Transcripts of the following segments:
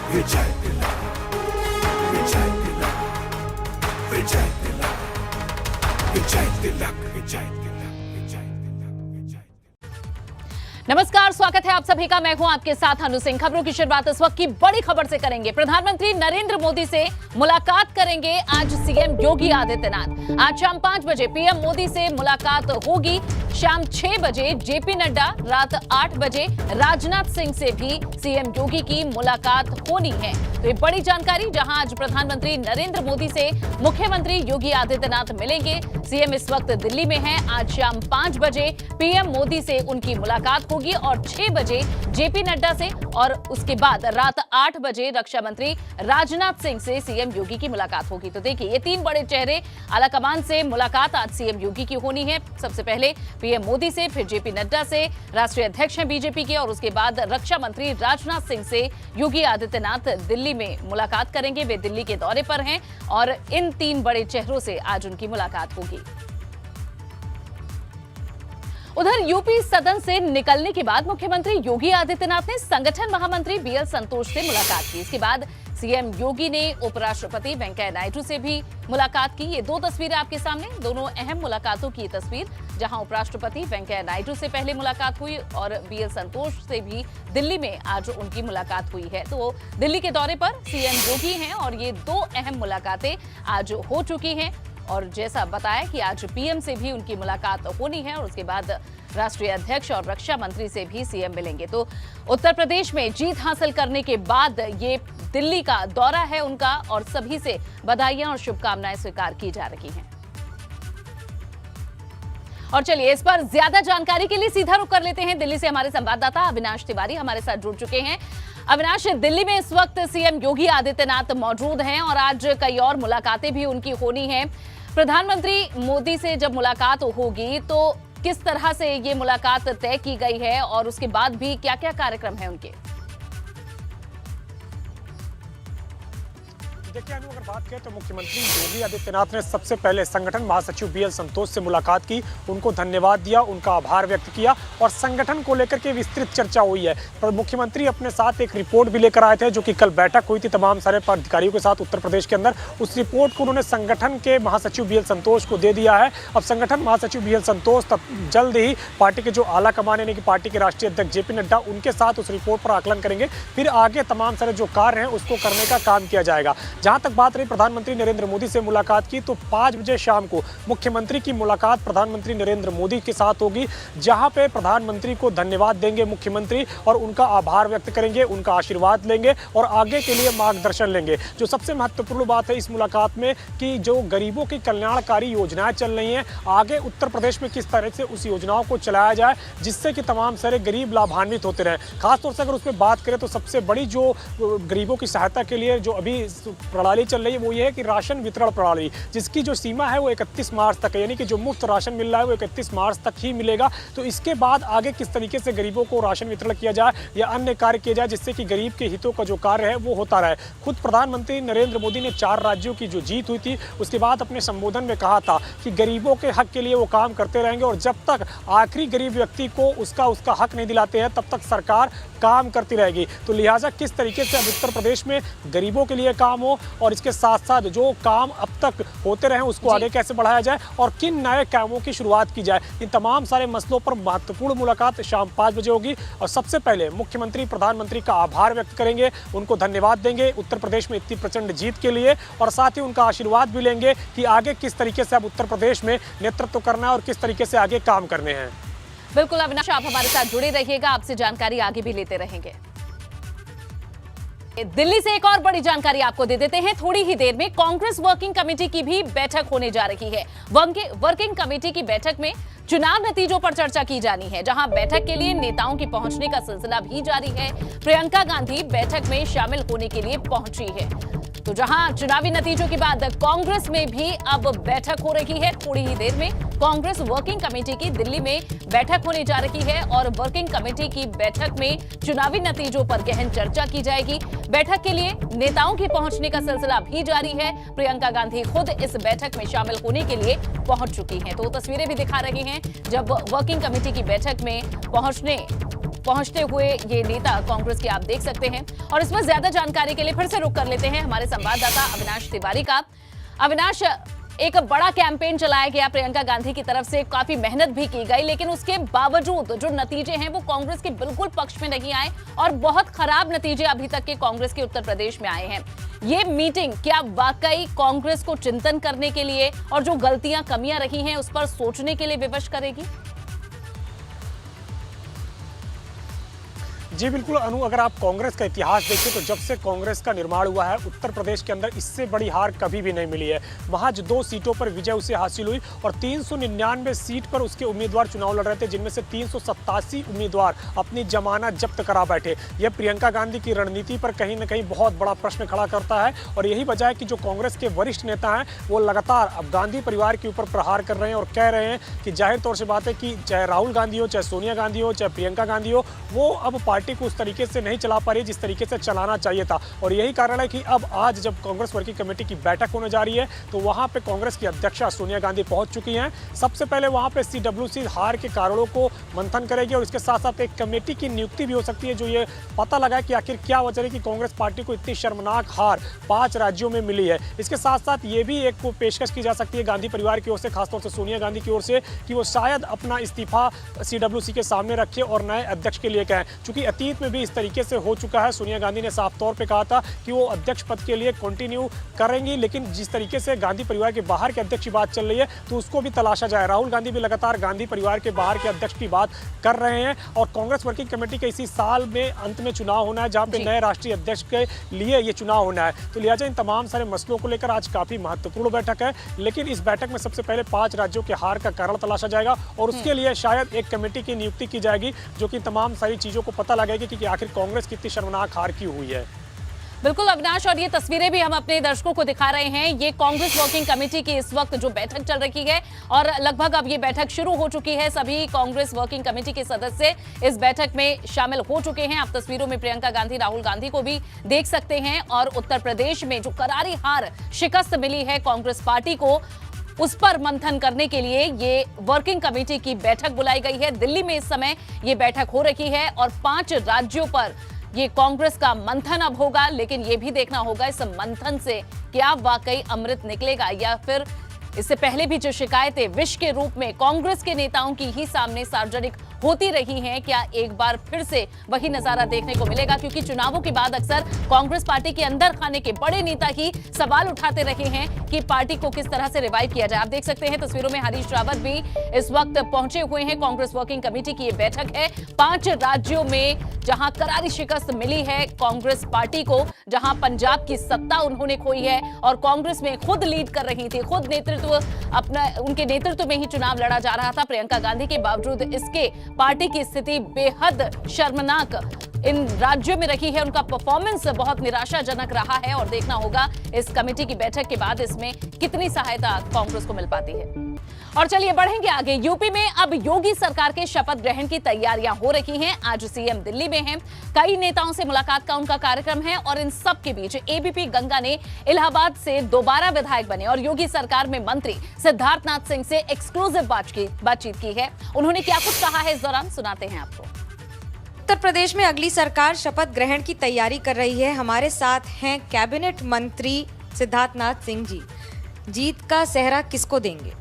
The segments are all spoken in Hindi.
विजय तिलक, विजय तिलक, विजय तिलक, विजय तिलक, विजय तिलक, विजय तिलक, विजय तिलक। नमस्कार, स्वागत है आप सभी का। मैं हूं आपके साथ अनु सिंह। खबरों की शुरुआत इस वक्त की बड़ी खबर से करेंगे। प्रधानमंत्री नरेंद्र मोदी से मुलाकात करेंगे आज सीएम योगी आदित्यनाथ। आज शाम 5 बजे पीएम मोदी से मुलाकात होगी। शाम 6 बजे जेपी नड्डा, रात 8 बजे राजनाथ सिंह से भी सीएम योगी की मुलाकात होनी है। तो ये बड़ी जानकारी, जहां आज प्रधानमंत्री नरेंद्र मोदी से मुख्यमंत्री योगी आदित्यनाथ मिलेंगे। सीएम इस वक्त दिल्ली में हैं। आज शाम 5 बजे पीएम मोदी से उनकी मुलाकात होगी और 6 बजे जेपी नड्डा से और उसके बाद रात 8 बजे रक्षा मंत्री राजनाथ सिंह से सीएम योगी की मुलाकात होगी। तो देखिए, ये 3 बड़े चेहरे आलाकमान से मुलाकात आज सीएम योगी की होनी है। सबसे पहले पीएम मोदी से, फिर जेपी नड्डा से, राष्ट्रीय अध्यक्ष हैं बीजेपी के, और उसके बाद रक्षा मंत्री राजनाथ सिंह से योगी आदित्यनाथ दिल्ली में मुलाकात करेंगे। वे दिल्ली के दौरे पर हैं और इन 3 बड़े चेहरों से आज उनकी मुलाकात होगी। उधर यूपी सदन से निकलने के बाद मुख्यमंत्री योगी आदित्यनाथ ने संगठन महामंत्री बीएल संतोष से मुलाकात की। इसके बाद सीएम योगी ने उपराष्ट्रपति वेंकैया नायडू से भी मुलाकात की। ये 2 तस्वीरें आपके सामने, दोनों अहम मुलाकातों की तस्वीर, जहां उपराष्ट्रपति वेंकैया नायडू से पहले मुलाकात हुई और बीएल संतोष से भी दिल्ली में आज उनकी मुलाकात हुई है। तो दिल्ली के दौरे पर सीएम योगी हैं और ये 2 अहम मुलाकातें आज हो चुकी हैं। और जैसा बताया कि आज पीएम से भी उनकी मुलाकात होनी है और उसके बाद राष्ट्रीय अध्यक्ष और रक्षा मंत्री से भी सीएम मिलेंगे। तो उत्तर प्रदेश में जीत हासिल करने के बाद ये दिल्ली का दौरा है उनका और सभी से बधाइयां और शुभकामनाएं स्वीकार की जा रही हैं। और चलिए, इस पर ज्यादा जानकारी के लिए सीधा रुख कर लेते हैं। दिल्ली से हमारे संवाददाता अविनाश तिवारी हमारे साथ जुड़ चुके हैं। अविनाश, दिल्ली में इस वक्त सीएम योगी आदित्यनाथ मौजूद हैं और आज कई और मुलाकातें भी उनकी होनी हैं। प्रधानमंत्री मोदी से जब मुलाकात होगी तो किस तरह से ये मुलाकात तय की गई है और उसके बाद भी क्या-क्या कार्यक्रम है उनके? देखिए अनु, अगर बात करें तो मुख्यमंत्री योगी आदित्यनाथ ने सबसे पहले संगठन महासचिव बीएल संतोष से मुलाकात की, उनको धन्यवाद दिया, उनका आभार व्यक्त किया और संगठन को लेकर के विस्तृत चर्चा हुई है। पर मुख्यमंत्री अपने साथ एक रिपोर्ट भी लेकर आए थे, जो कि कल बैठक हुई थी तमाम सारे पदाधिकारियों के साथ उत्तर प्रदेश के अंदर। उस रिपोर्ट को उन्होंने संगठन के महासचिव बीएल संतोष को दे दिया है। अब संगठन महासचिव बीएल संतोष तब जल्द ही पार्टी के जो आला कमान यानी कि पार्टी के राष्ट्रीय अध्यक्ष जेपी नड्डा, उनके साथ उस रिपोर्ट पर आकलन करेंगे। फिर आगे तमाम सारे जो कार्य हैं उसको करने का काम किया जाएगा। जहां तक बात रही प्रधानमंत्री नरेंद्र मोदी से मुलाकात की, तो 5 बजे शाम को मुख्यमंत्री की मुलाकात प्रधानमंत्री नरेंद्र मोदी के साथ होगी, जहां पे प्रधानमंत्री को धन्यवाद देंगे मुख्यमंत्री और उनका आभार व्यक्त करेंगे, उनका आशीर्वाद लेंगे और आगे के लिए मार्गदर्शन लेंगे। जो सबसे महत्वपूर्ण बात है इस मुलाकात में कि जो गरीबों की कल्याणकारी योजनाएं चल रही हैं, आगे उत्तर प्रदेश में किस तरह से उस योजनाओं को चलाया जाए जिससे कि तमाम सारे गरीब लाभान्वित होते रहें। खासतौर से अगर उसमें बात करें तो सबसे बड़ी जो गरीबों की सहायता के लिए जो अभी प्रणाली चल रही है वो ये है कि राशन वितरण प्रणाली, जिसकी जो सीमा है वो 31 मार्च तक है, यानी कि जो मुफ्त राशन मिल रहा है वो 31 मार्च तक ही मिलेगा। तो इसके बाद आगे किस तरीके से गरीबों को राशन वितरण किया जाए या अन्य कार्य किए जाए जिससे कि गरीब के हितों का जो कार्य है वो होता रहे। खुद प्रधानमंत्री नरेंद्र मोदी ने 4 राज्यों की जो जीत हुई थी उसके बाद अपने संबोधन में कहा था कि गरीबों के हक के लिए वो काम करते रहेंगे और जब तक आखिरी गरीब व्यक्ति को उसका हक नहीं दिलाते हैं तब तक सरकार काम करती रहेगी। तो लिहाजा किस तरीके से अब उत्तर प्रदेश में गरीबों के लिए काम हो और इसके साथ साथ जो काम अब तक होते रहे उसको आगे कैसे बढ़ाया जाए और किन नए कामों की शुरुआत की जाए, इन तमाम सारे मसलों पर महत्वपूर्ण मुलाकात शाम 5 बजे होगी। और सबसे पहले मुख्यमंत्री प्रधानमंत्री का आभार व्यक्त करेंगे, उनको धन्यवाद देंगे उत्तर प्रदेश में इतनी प्रचंड जीत के लिए और साथ ही उनका आशीर्वाद भी लेंगे कि आगे किस तरीके से अब उत्तर प्रदेश में नेतृत्व करना है और किस तरीके से आगे काम करने हैं। बिल्कुल अविनाश, आप हमारे साथ जुड़े रहिएगा, आपसे जानकारी आगे भी लेते रहेंगे। दिल्ली से एक और बड़ी जानकारी आपको दे देते हैं। थोड़ी ही देर में कांग्रेस वर्किंग कमेटी की भी बैठक होने जा रही है। वर्किंग कमेटी की बैठक में चुनाव नतीजों पर चर्चा की जानी है, जहां बैठक के लिए नेताओं की पहुंचने का सिलसिला भी जारी है। प्रियंका गांधी बैठक में शामिल होने के लिए पहुंची है। तो जहां चुनावी नतीजों के बाद कांग्रेस में भी अब बैठक हो रही है। थोड़ी ही देर में कांग्रेस वर्किंग कमेटी की दिल्ली में बैठक होने जा रही है और वर्किंग कमेटी की बैठक में चुनावी नतीजों पर गहन चर्चा की जाएगी। बैठक के लिए नेताओं के पहुंचने का सिलसिला भी जारी है। प्रियंका गांधी खुद इस बैठक में शामिल होने के लिए पहुंच चुकी हैं। तो तस्वीरें भी दिखा रही हैं जब वर्किंग कमेटी की बैठक में पहुंचने पहुंचते हुए ये नेता कांग्रेस के आप देख सकते हैं। और इसमें ज्यादा जानकारी के लिए फिर से रुख कर लेते हैं हमारे संवाददाता अविनाश तिवारी का। अविनाश, एक बड़ा कैंपेन चलाया गया प्रियंका गांधी की तरफ से, काफी मेहनत भी की गई, लेकिन उसके बावजूद जो नतीजे हैं वो कांग्रेस के बिल्कुल पक्ष में नहीं आए और बहुत खराब नतीजे अभी तक के कांग्रेस के उत्तर प्रदेश में आए हैं। ये मीटिंग क्या वाकई कांग्रेस को चिंतन करने के लिए और जो गलतियां कमियां रही हैं उस पर सोचने के लिए विवश करेगी? जी बिल्कुल अनु, अगर आप कांग्रेस का इतिहास देखें तो जब से कांग्रेस का निर्माण हुआ है उत्तर प्रदेश के अंदर इससे बड़ी हार कभी भी नहीं मिली है। महज 2 सीटों पर विजय उसे हासिल हुई और 399 सीट पर उसके उम्मीदवार चुनाव लड़ रहे थे, जिनमें से 387 उम्मीदवार अपनी जमानत जब्त करा बैठे। यह प्रियंका गांधी की रणनीति पर कहीं ना कहीं बहुत बड़ा प्रश्न खड़ा करता है और यही वजह है कि जो कांग्रेस के वरिष्ठ नेता हैं वो लगातार अब गांधी परिवार के ऊपर प्रहार कर रहे हैं और कह रहे हैं कि जाहिर तौर से बात है कि चाहे राहुल गांधी हो, चाहे सोनिया गांधी हो, चाहे प्रियंका गांधी हो, वो अब पार्टी को उस तरीके से नहीं चला पा रही जिस तरीके से चलाना चाहिए था। और यही कारण है कि अब आज जब कांग्रेस वर्किंग कमेटी की बैठक होने जा रही है तो वहां पे कांग्रेस की अध्यक्षा सोनिया गांधी पहुंच चुकी हैं। सबसे पहले वहां पे CWC हार के कारणों को मंथन करेगी और इसके साथ साथ एक कमेटी की नियुक्ति भी हो सकती है जो ये पता लगाए कि आखिर क्या वजह है कि कांग्रेस पार्टी को इतनी शर्मनाक हार 5 राज्यों में मिली है। इसके साथ साथ ये भी एक पेशकश की जा सकती है गांधी परिवार की ओर से, खासतौर से सोनिया गांधी की ओर से, कि वो शायद अपना इस्तीफा CWC के सामने रखे और नए अध्यक्ष के लिए कहें। चूंकि अतीत में भी इस तरीके से हो चुका है, सोनिया गांधी ने साफ तौर पे कहा था कि वो अध्यक्ष पद के लिए कंटिन्यू करेंगी, लेकिन जिस तरीके से गांधी परिवार के बाहर के अध्यक्ष की बात चल रही है तो उसको भी तलाशा जाए। राहुल गांधी भी लगातार गांधी परिवार के बाहर के अध्यक्ष की बात कर रहे हैं और कांग्रेस वर्किंग कमेटी के इसी साल में अंत में चुनाव होना है जहां पे नए राष्ट्रीय अध्यक्ष के लिए ये चुनाव होना है। तो लिहाजा इन तमाम सारे मसलों को लेकर आज काफी महत्वपूर्ण बैठक है, लेकिन इस बैठक में सबसे पहले 5 राज्यों के हार का कारण तलाशा जाएगा और उसके लिए शायद एक कमेटी की नियुक्ति की जाएगी जो कि तमाम सारी चीजों को पता लगेगी कि आखिर कांग्रेस कितनी शर्मनाक हार की हुई है। बिल्कुल अविनाश, और ये तस्वीरें भी हम अपने दर्शकों को दिखा रहे हैं। ये कांग्रेस वर्किंग कमेटी की इस वक्त जो बैठक चल रही है और लगभग अब ये बैठक शुरू हो चुकी है। सभी कांग्रेस वर्किंग कमेटी के सदस्य इस बैठक में शामिल हो चुके हैं। आप तस्वीरों में प्रियंका गांधी, राहुल गांधी को भी देख सकते हैं। और उत्तर प्रदेश में जो करारी हार शिकस्त मिली है कांग्रेस पार्टी को, उस पर मंथन करने के लिए ये वर्किंग कमेटी की बैठक बुलाई गई है। दिल्ली में इस समय ये बैठक हो रही है और 5 राज्यों पर ये कांग्रेस का मंथन अब होगा, लेकिन ये भी देखना होगा इस मंथन से क्या वाकई अमृत निकलेगा या फिर इससे पहले भी जो शिकायतें विष के रूप में कांग्रेस के नेताओं की ही सामने सार्वजनिक होती रही हैं, क्या एक बार फिर से वही नजारा देखने को मिलेगा? क्योंकि चुनावों के बाद अक्सर कांग्रेस पार्टी के अंदर खाने के बड़े नेता ही सवाल उठाते रहे हैं कि पार्टी को किस तरह से रिवाइव किया जाए। आप देख सकते हैं तस्वीरों में हरीश रावत भी इस वक्त पहुंचे हुए हैं। कांग्रेस वर्किंग कमेटी की ये बैठक है 5 राज्यों में जहां करारी शिकस्त मिली है कांग्रेस पार्टी को, जहां पंजाब की सत्ता उन्होंने खोई है और कांग्रेस में खुद लीड कर रही थी, खुद नेतृत्व अपना उनके नेतृत्व में ही चुनाव लड़ा जा रहा था प्रियंका गांधी के बावजूद इसके पार्टी की स्थिति बेहद शर्मनाक इन राज्यों में रही है। उनका परफॉर्मेंस बहुत निराशाजनक रहा है और देखना होगा इस कमेटी की बैठक के बाद इसमें कितनी सहायता कांग्रेस को मिल पाती है। और चलिए बढ़ेंगे आगे। यूपी में अब योगी सरकार के शपथ ग्रहण की तैयारियां हो रही हैं। आज सीएम दिल्ली में हैं, कई नेताओं से मुलाकात का उनका कार्यक्रम है और इन सब के बीच एबीपी गंगा ने इलाहाबाद से दोबारा विधायक बने और योगी सरकार में मंत्री सिद्धार्थनाथ सिंह से एक्सक्लूसिव बातचीत की है। उन्होंने क्या कुछ कहा है इस दौरान सुनाते हैं आपको। उत्तर प्रदेश में अगली सरकार शपथ ग्रहण की तैयारी कर रही है। हमारे साथ हैं कैबिनेट मंत्री सिद्धार्थनाथ सिंह जी। जीत का सेहरा किसको देंगे?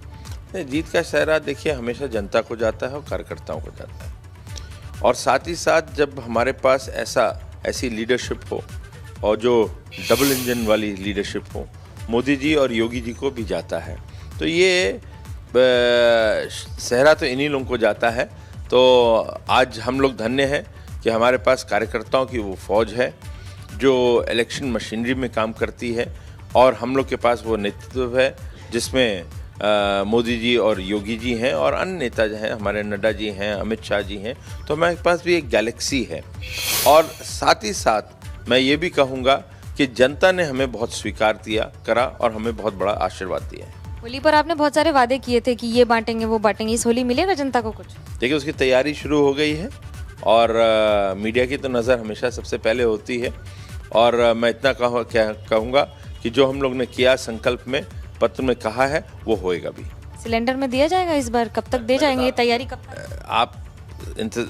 जीत का सेहरा देखिए हमेशा जनता को जाता है और कार्यकर्ताओं को जाता है और साथ ही साथ जब हमारे पास ऐसी लीडरशिप हो और जो डबल इंजन वाली लीडरशिप हो, मोदी जी और योगी जी को भी जाता है, तो ये सेहरा तो इन्हीं लोगों को जाता है। तो आज हम लोग धन्य हैं कि हमारे पास कार्यकर्ताओं की वो फौज है जो इलेक्शन मशीनरी में काम करती है और हम लोग के पास वो नेतृत्व है जिसमें मोदी जी और योगी जी हैं और अन्य नेता जो हैं, हमारे नड्डा जी हैं, अमित शाह जी हैं। तो हमारे पास भी एक गैलेक्सी है और साथ ही साथ मैं ये भी कहूँगा कि जनता ने हमें बहुत स्वीकार करा और हमें बहुत बड़ा आशीर्वाद दिया है। होली पर आपने बहुत सारे वादे किए थे कि ये बांटेंगे वो बांटेंगे, इस होली मिलेगा जनता को कुछ? देखिए उसकी तैयारी शुरू हो गई है और मीडिया की तो नज़र हमेशा सबसे पहले होती है और मैं इतना कहूँगा कि जो हम लोग ने किया संकल्प में पत्र में कहा है वो होएगा भी। सिलेंडर में दिया जाएगा इस बार? कब तक दे जाएंगे? तैयारी कब तक? आप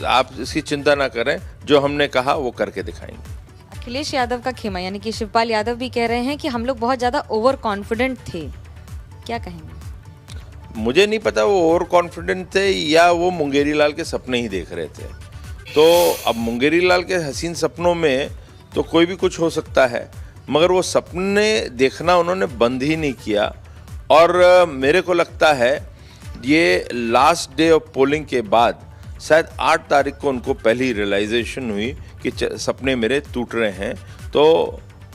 आप इसकी चिंता ना करें, जो हमने कहा वो करके दिखाएंगे। अखिलेश यादव का खेमा यानी कि शिवपाल यादव भी कह रहे हैं कि हम लोग बहुत ज़्यादा ओवर कॉन्फिडेंट थे, क्या कहेंगे? मुझे नहीं पता वो ओवर कॉन्फिडेंट थे या वो मुंगेरी लाल के सपने ही देख रहे थे। तो अब मुंगेरी लाल के हसीन सपनों में तो कोई भी कुछ हो सकता है, मगर वो सपने देखना उन्होंने बंद ही नहीं किया। और मेरे को लगता है ये लास्ट डे ऑफ पोलिंग के बाद शायद 8 तारीख को उनको पहली रियलाइजेशन हुई कि सपने मेरे टूट रहे हैं। तो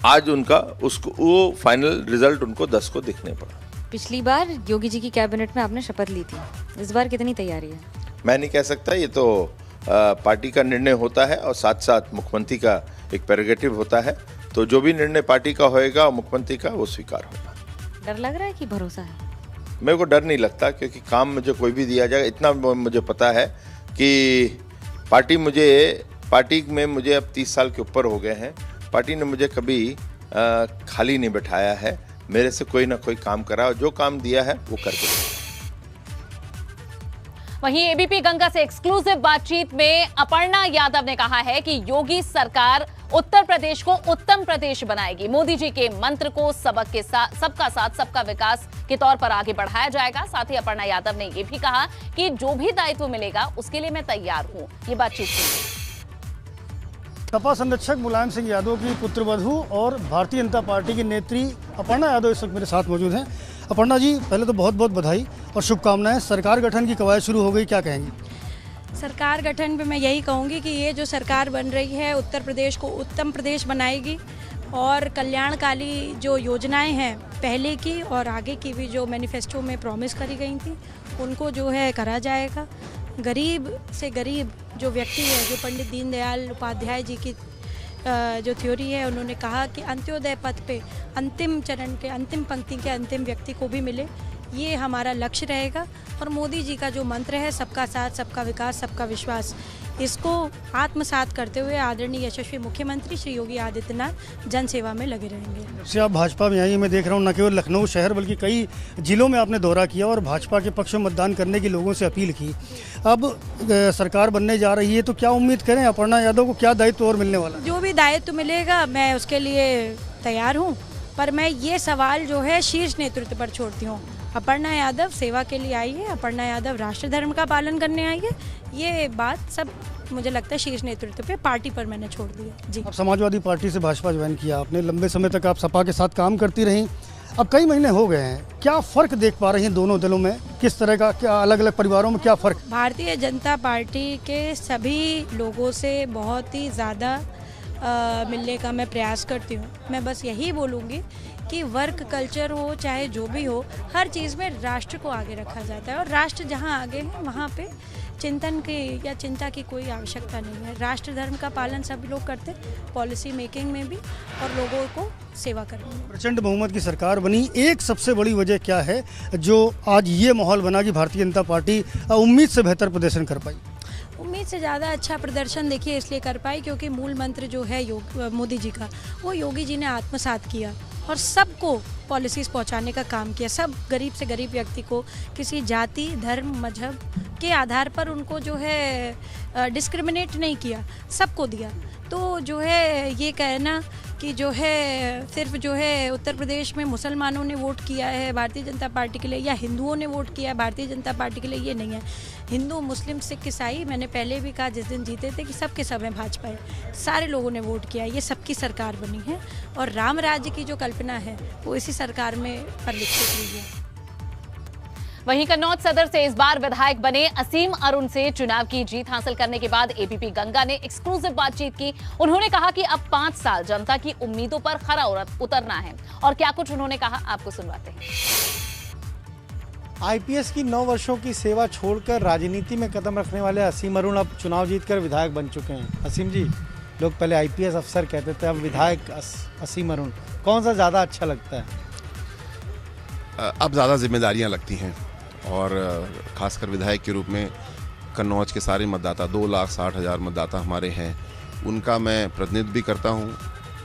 आज उनका उसको वो फाइनल रिजल्ट उनको 10 को दिखने पड़ा। पिछली बार योगी जी की कैबिनेट में आपने शपथ ली थी, इस बार कितनी तैयारी है? मैं नहीं कह सकता, ये तो पार्टी का निर्णय होता है और साथ साथ मुख्यमंत्री का एक प्रेरोगेटिव होता है। तो जो भी निर्णय पार्टी का होएगा मुख्यमंत्री का वो स्वीकार होगा। डर लग रहा है कि भरोसा है? मेरे को डर नहीं लगता, क्योंकि काम मुझे कोई भी दिया जाएगा। इतना मुझे पता है कि पार्टी में मुझे अब 30 साल के ऊपर हो गए हैं। पार्टी ने मुझे कभी खाली नहीं बैठाया है, मेरे से कोई ना कोई काम करा और जो काम दिया है वो करके दिया। वहीं एबीपी गंगा से एक्सक्लूसिव बातचीत में अपर्णा यादव ने कहा है कि योगी सरकार उत्तर प्रदेश को उत्तम प्रदेश बनाएगी। मोदी जी के मंत्र को सबका साथ सबका विकास के तौर पर आगे बढ़ाया जाएगा। साथ ही अपर्णा यादव ने यह भी कहा कि जो भी दायित्व मिलेगा उसके लिए मैं तैयार हूं। ये बातचीत सुनिए। सपा संरक्षक मुलायम सिंह यादव की पुत्रवधू और भारतीय जनता पार्टी की नेत्री अपर्णा यादव इस वक्त मेरे साथ मौजूद हैं। अपर्णा जी, पहले तो बहुत बहुत बधाई और शुभकामनाएं। सरकार गठन की कवायद शुरू हो गई, क्या कहेंगी? सरकार गठन पे मैं यही कहूँगी कि ये जो सरकार बन रही है उत्तर प्रदेश को उत्तम प्रदेश बनाएगी और कल्याणकारी जो योजनाएं हैं पहले की और आगे की भी जो मैनिफेस्टो में प्रॉमिस करी गई थी उनको जो है करा जाएगा। गरीब से गरीब जो व्यक्ति है, जो पंडित दीनदयाल उपाध्याय जी की जो थ्योरी है, उन्होंने कहा कि अंत्योदय पथ पे अंतिम चरण के अंतिम पंक्ति के अंतिम व्यक्ति को भी मिले, ये हमारा लक्ष्य रहेगा। और मोदी जी का जो मंत्र है सबका साथ सबका विकास सबका विश्वास, इसको आत्मसात करते हुए आदरणीय यशस्वी मुख्यमंत्री श्री योगी आदित्यनाथ जनसेवा में लगे रहेंगे। जब से आप भाजपा में आई, मैं देख रहा हूँ न केवल लखनऊ शहर बल्कि कई जिलों में आपने दौरा किया और भाजपा के पक्ष में मतदान करने की लोगों से अपील की। अब सरकार बनने जा रही है तो क्या उम्मीद करें अपर्णा यादव को, क्या दायित्व और मिलने वाला? जो भी दायित्व मिलेगा मैं उसके लिए तैयार हूँ, पर मैं ये सवाल जो है शीर्ष नेतृत्व पर छोड़ती हूँ। अपर्णा यादव सेवा के लिए आई है, अपर्णा यादव राष्ट्र धर्म का पालन करने आई है, ये बात सब मुझे लगता है शीर्ष नेतृत्व पे पार्टी पर मैंने छोड़ दिया। जी, आप समाजवादी पार्टी से भाजपा ज्वाइन किया आपने, लंबे समय तक आप सपा के साथ काम करती रहीं, अब कई महीने हो गए हैं, क्या फ़र्क देख पा रही हैं दोनों दलों में? किस तरह का, क्या अलग अलग परिवारों में क्या फ़र्क? भारतीय जनता पार्टी के सभी लोगों से बहुत ही ज़्यादा मिलने का मैं प्रयास करती हूँ। मैं बस यही बोलूँगी कि वर्क कल्चर हो चाहे जो भी हो, हर चीज़ में राष्ट्र को आगे रखा जाता है और राष्ट्र जहाँ आगे है वहाँ पे चिंतन की या चिंता की कोई आवश्यकता नहीं है। राष्ट्र धर्म का पालन सभी लोग करते, पॉलिसी मेकिंग में भी और लोगों को सेवा करने में। प्रचंड बहुमत की सरकार बनी, एक सबसे बड़ी वजह क्या है जो आज ये माहौल बना कि भारतीय जनता पार्टी उम्मीद से बेहतर प्रदर्शन कर पाई? उम्मीद से ज़्यादा अच्छा प्रदर्शन देखिए इसलिए कर पाई क्योंकि मूल मंत्र जो है मोदी जी का, वो योगी जी ने आत्मसात किया और सबको पॉलिसीज़ पहुंचाने का काम किया। सब गरीब से गरीब व्यक्ति को किसी जाति धर्म मजहब के आधार पर उनको जो है डिस्क्रिमिनेट नहीं किया, सबको दिया। तो जो है ये कहना कि जो है सिर्फ जो है उत्तर प्रदेश में मुसलमानों ने वोट किया है भारतीय जनता पार्टी के लिए या हिंदुओं ने वोट किया है भारतीय जनता पार्टी के लिए, ये नहीं है। हिंदू मुस्लिम सिख ईसाई, मैंने पहले भी कहा जिस दिन जीते थे कि सबके सब हैं भाजपा है, सारे लोगों ने वोट किया, ये सबकी सरकार बनी है और राम राज्य की जो कल्पना है वो इसी सरकार में परिलक्षित हुई है। वहीं कन्नौज सदर से इस बार विधायक बने असीम अरुण से चुनाव की जीत हासिल करने के बाद एबीपी गंगा ने एक्सक्लूसिव बातचीत की। उन्होंने कहा कि अब 5 साल जनता की उम्मीदों पर खरा उतरना है और क्या कुछ उन्होंने कहा आपको सुनवाते हैं। आईपीएस की 9 वर्षों की सेवा छोड़कर राजनीति में कदम रखने वाले असीम अरुण अब चुनाव जीतकर विधायक बन चुके हैं। असीम जी, लोग पहले आईपीएस अफसर कहते थे, अब विधायक असीम अरुण, कौन सा ज़्यादा अच्छा लगता है? अब ज़्यादा जिम्मेदारियां लगती हैं और ख़ासकर विधायक के रूप में कन्नौज के सारे मतदाता 2,60,000 मतदाता हमारे हैं, उनका मैं प्रतिनिधित्व भी करता हूं,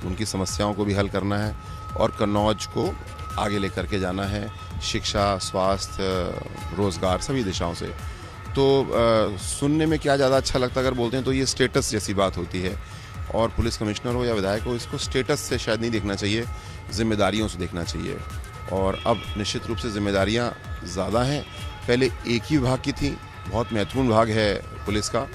उनकी समस्याओं को भी हल करना है और कन्नौज को आगे लेकर के जाना है शिक्षा, स्वास्थ्य, रोज़गार, सभी दिशाओं से। तो सुनने में क्या ज़्यादा अच्छा लगता है अगर बोलते हैं तो ये स्टेटस जैसी बात होती है, और पुलिस कमिश्नर हो या विधायक हो, इसको स्टेटस से शायद नहीं देखना चाहिए, जिम्मेदारियों से देखना चाहिए। और अब निश्चित रूप से जिम्मेदारियां ज़्यादा हैं। पहले एक ही विभाग की थी, बहुत महत्वपूर्ण विभाग है पुलिस का।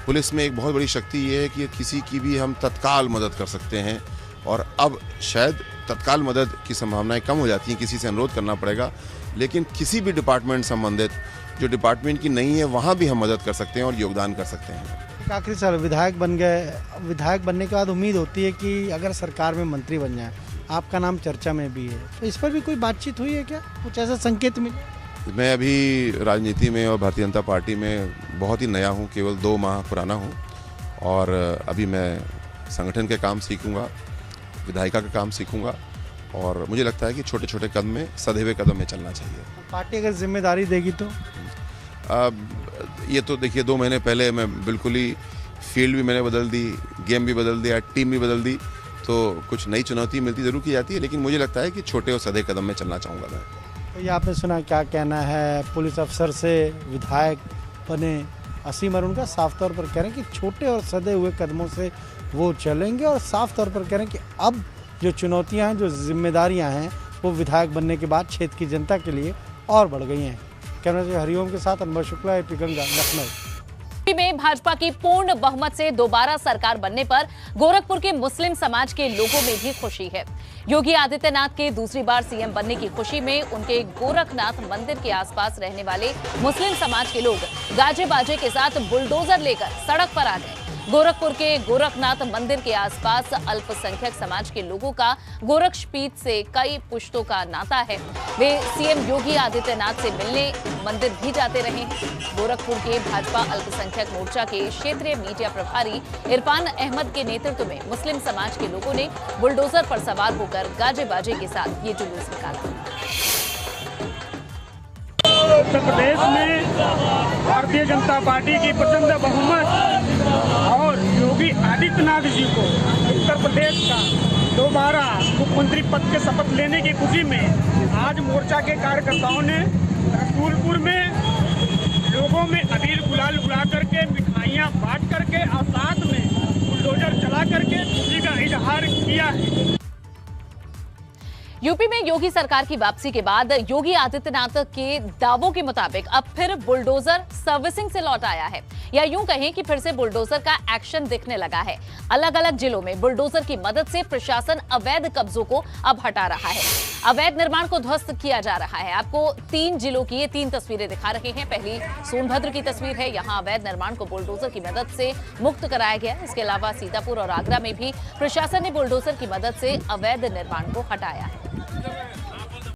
पुलिस में एक बहुत बड़ी शक्ति ये है कि किसी की भी हम तत्काल मदद कर सकते हैं, और अब शायद तत्काल मदद की संभावनाएं कम हो जाती हैं, किसी से अनुरोध करना पड़ेगा, लेकिन किसी भी डिपार्टमेंट संबंधित जो डिपार्टमेंट की नहीं है वहाँ भी हम मदद कर सकते हैं और योगदान कर सकते हैं। एक आखिरी सवाल, विधायक बन गए, विधायक बनने के बाद उम्मीद होती है कि अगर सरकार में मंत्री बन जाए, आपका नाम चर्चा में भी है, तो इस पर भी कोई बातचीत हुई है क्या? कुछ ऐसा संकेत मिले? मैं अभी राजनीति में और भारतीय जनता पार्टी में बहुत ही नया हूँ, केवल 2 माह पुराना हूँ, और अभी मैं संगठन के काम सीखूँगा, विधायिका का काम सीखूँगा, और मुझे लगता है कि छोटे छोटे कदम में, सधेवे कदम में चलना चाहिए। पार्टी अगर जिम्मेदारी देगी तो? ये तो देखिए 2 महीने पहले मैं बिल्कुल ही फील्ड भी मैंने बदल दी, गेम भी बदल दिया, टीम भी बदल दी, तो कुछ नई चुनौती मिलती ज़रूर की जाती है, लेकिन मुझे लगता है कि छोटे और सधे कदम में चलना चाहूँगा मैं। तो ये आपने सुना, क्या कहना है पुलिस अफसर से विधायक बने असीम अरुण का? साफ तौर पर कह रहे हैं कि छोटे और सधे हुए कदमों से वो चलेंगे, और साफ तौर पर कह रहे हैं कि अब जो चुनौतियाँ हैं, जो जिम्मेदारियाँ हैं, वो विधायक बनने के बाद क्षेत्र की जनता के लिए और बढ़ गई हैं। कैमरा से हरिओम के साथ अनुभव शुक्ला, एपी गंगा, लखनऊ। यूपी में भाजपा की पूर्ण बहुमत से दोबारा सरकार बनने पर गोरखपुर के मुस्लिम समाज के लोगों में भी खुशी है। योगी आदित्यनाथ के दूसरी बार सीएम बनने की खुशी में उनके गोरखनाथ मंदिर के आसपास रहने वाले मुस्लिम समाज के लोग गाजे बाजे के साथ बुलडोजर लेकर सड़क पर आ गए। गोरखपुर के गोरखनाथ मंदिर के आसपास अल्पसंख्यक समाज के लोगों का गोरक्षपीठ से कई पुश्तों का नाता है। वे सीएम योगी आदित्यनाथ से मिलने मंदिर भी जाते रहे हैं। गोरखपुर के भाजपा अल्पसंख्यक मोर्चा के क्षेत्रीय मीडिया प्रभारी इरफान अहमद के नेतृत्व में मुस्लिम समाज के लोगों ने बुलडोजर पर सवार होकर गाजे बाजे के साथ ये जुलूस निकाला। उत्तर प्रदेश में भारतीय जनता पार्टी की प्रचंड बहुमत और योगी आदित्यनाथ जी को उत्तर प्रदेश का दोबारा मुख्यमंत्री पद के शपथ लेने की खुशी में आज मोर्चा के कार्यकर्ताओं ने रसूलपुर में लोगों में अबीर गुलाल उड़ा करके, मिठाइयाँ बांट करके और साथ में बुलडोजर चला करके खुशी का इजहार किया है। यूपी में योगी सरकार की वापसी के बाद योगी आदित्यनाथ के दावों के मुताबिक अब फिर बुलडोजर सर्विसिंग से लौट आया है, या यूं कहें कि फिर से बुलडोजर का एक्शन दिखने लगा है। अलग अलग जिलों में बुलडोजर की मदद से प्रशासन अवैध कब्जों को अब हटा रहा है, अवैध निर्माण को ध्वस्त किया जा रहा है। आपको 3 जिलों की ये 3 तस्वीरें दिखा रहे हैं। पहली सोनभद्र की तस्वीर है, यहाँ अवैध निर्माण को बुलडोजर की मदद से मुक्त कराया गया। इसके अलावा सीतापुर और आगरा में भी प्रशासन ने बुलडोजर की मदद से अवैध निर्माण को हटाया है।